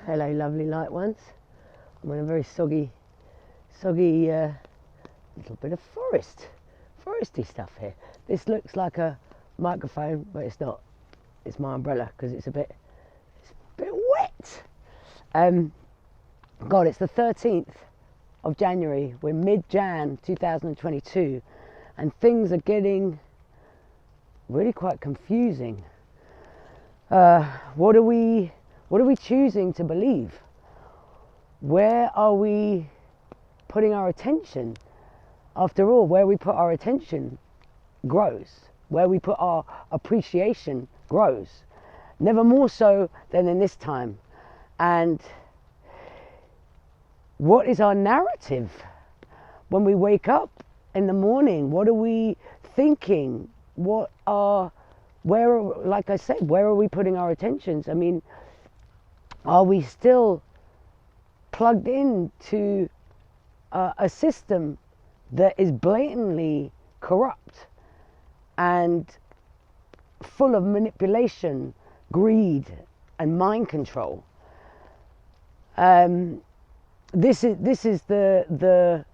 Hello, lovely light ones. I'm in a very soggy little bit of foresty stuff here. This looks like a microphone, but it's not. It's my umbrella because it's a bit wet. God, it's the 13th of January. We're mid-Jan 2022, and things are getting really quite confusing. What are we choosing to believe? Where are we putting our attention? After all, where we put our attention grows. Where we put our appreciation grows. Never more so than in this time. And what is our narrative when we wake up in the morning? What are we thinking? Like I said, where are we putting our attentions? I mean, are we still plugged into a system that is blatantly corrupt and full of manipulation, greed, and mind control? This is the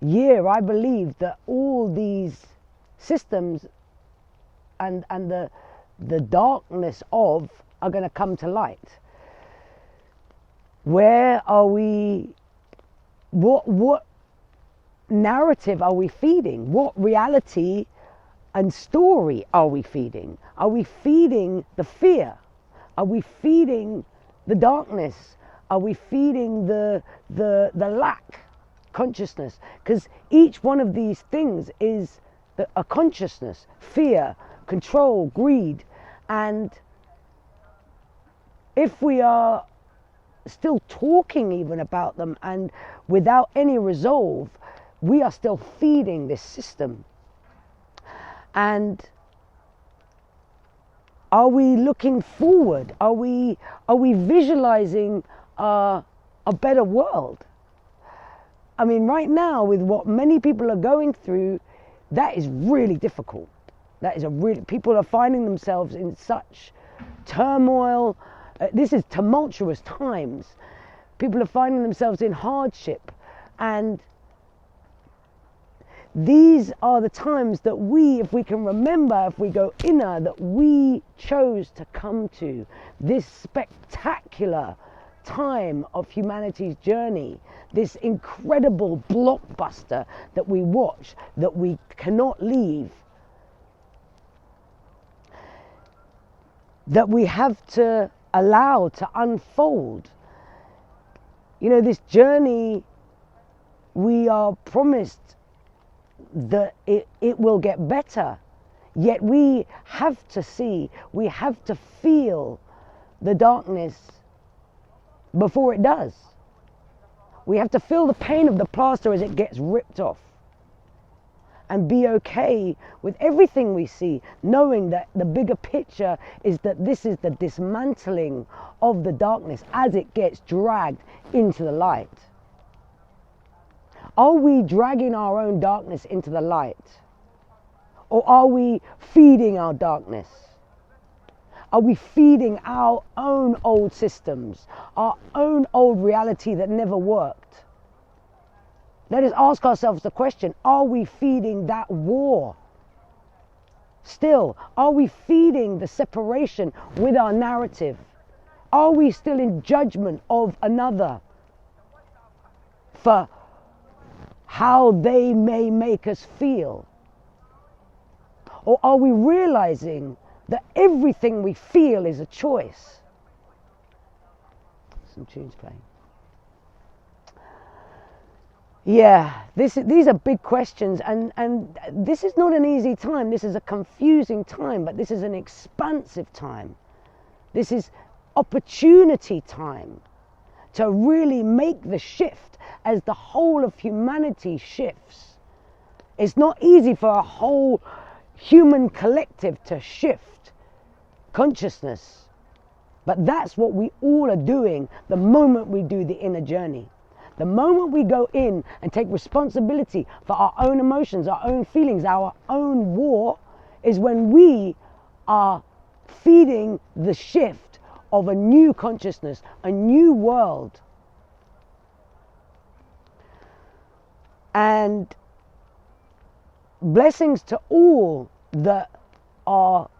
year, I believe, that all these systems and the darkness of are going to come to light. Where are we? What narrative are we feeding? What reality and story are we feeding? Are we feeding the fear? Are we feeding the darkness? Are we feeding the lack consciousness? Because each one of these things is a consciousness: fear, control, greed. And if we are still talking even about them and without any resolve, we are still feeding this system. And are we looking forward? Are we visualizing a better world? I mean, right now, with what many people are going through, that is really difficult. People are finding themselves in such turmoil. This is tumultuous times. People are finding themselves in hardship, and these are the times that we, if we can remember, if we go inner, that we chose to come to this spectacular time of humanity's journey, this incredible blockbuster that we watch, that we cannot leave, that we have to allow to unfold. You know, this journey, we are promised that it will get better, yet we have to see, we have to feel the darkness before it does. We have to feel the pain of the plaster as it gets ripped off, and be okay with everything we see, knowing that the bigger picture is that this is the dismantling of the darkness as it gets dragged into the light. Are we dragging our own darkness into the light? Or are we feeding our darkness? Are we feeding our own old systems, our own old reality that never worked? Let us ask ourselves the question, are we feeding that war? Still, are we feeding the separation with our narrative? Are we still in judgment of another for how they may make us feel? Or are we realizing that everything we feel is a choice? Some tunes playing. Yeah, these are big questions, and this is not an easy time. This is a confusing time, but this is an expansive time. This is opportunity time to really make the shift as the whole of humanity shifts. It's not easy for a whole human collective to shift consciousness, but that's what we all are doing the moment we do the inner journey. The moment we go in and take responsibility for our own emotions, our own feelings, our own war, is when we are feeding the shift of a new consciousness, a new world. And blessings to all that are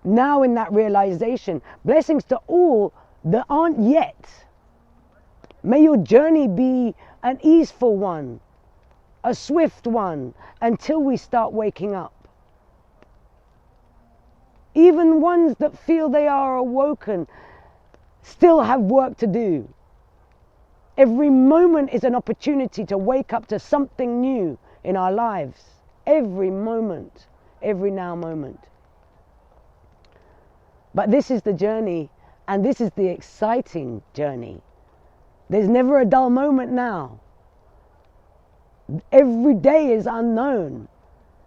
now in that realization. Blessings to all that aren't yet. May your journey be an easeful one, a swift one, until we start waking up. Even ones that feel they are awoken still have work to do. Every moment is an opportunity to wake up to something new in our lives. Every moment, every now moment. But this is the journey, and this is the exciting journey. There's never a dull moment now. Every day is unknown.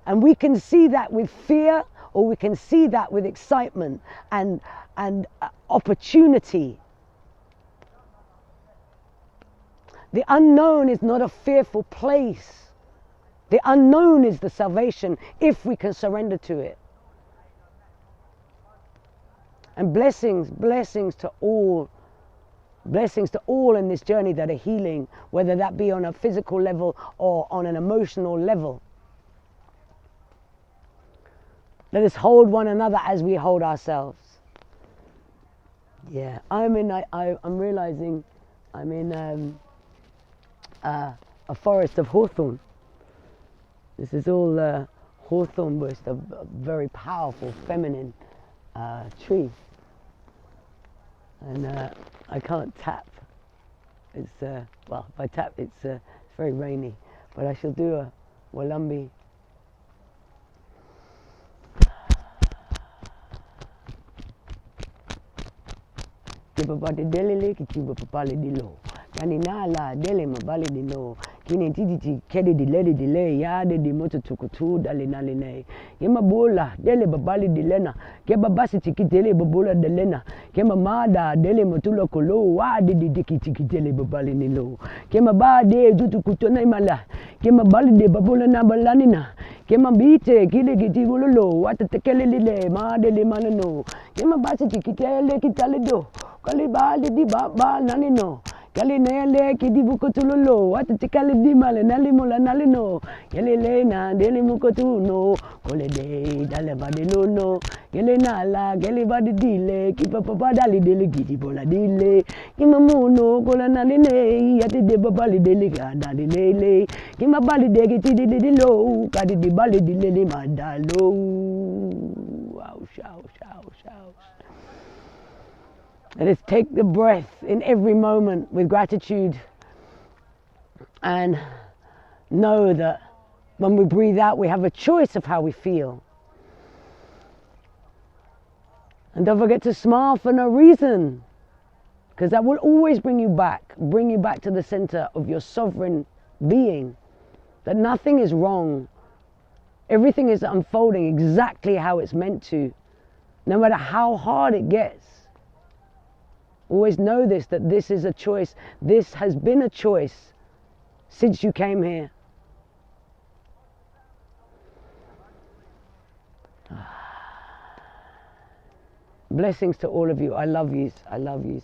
And we can see that with fear, or we can see that with excitement and opportunity. The unknown is not a fearful place. The unknown is the salvation if we can surrender to it. And blessings to all. Blessings to all in this journey that are healing, whether that be on a physical level or on an emotional level. Let us hold one another as we hold ourselves. Yeah, I'm realizing I'm in a forest of hawthorn. This is all hawthorn bush, a very powerful feminine tree. And I can't tap. It's well, if I tap, it's very rainy. But I shall do a Walambi. Kipapati delele kichiba papale dilo. Yani nala dele mabale dilo. Kini titi kede dilele dile ya de di moto tukutu dale nale ne. Yema bola dele babale dilena. Keba basi tikitele babola delena. Kema mada dele motulo kolo wa de di tikitele babale nilo. Kema ba de tutu kutona imala. Kema bali de babola na balanina. Kema bite kile kiti bololo wata tekele lile ma dele manano. Kema basi tikitele kitale do. Kali bali di baba nanino. Kali nele kidi bukotulolo wata tikale di male nali mola nalino. Kele le na dele mukotuno. Kole de dale bade no. Kele nala kele bade dile kipa papa dali dele kidi bola dile. Kima muno kola naline yate de babali dele kada dile. Kima bali de kiti di lo kadi di bali dile madalo. Ouch, ouch, ouch, ouch. Let us take the breath in every moment with gratitude and know that when we breathe out, we have a choice of how we feel. And don't forget to smile for no reason, because that will always bring you back to the center of your sovereign being, that nothing is wrong. Everything is unfolding exactly how it's meant to, no matter how hard it gets. Always know this, that this is a choice. This has been a choice since you came here. Blessings to all of you. I love yous. I love yous.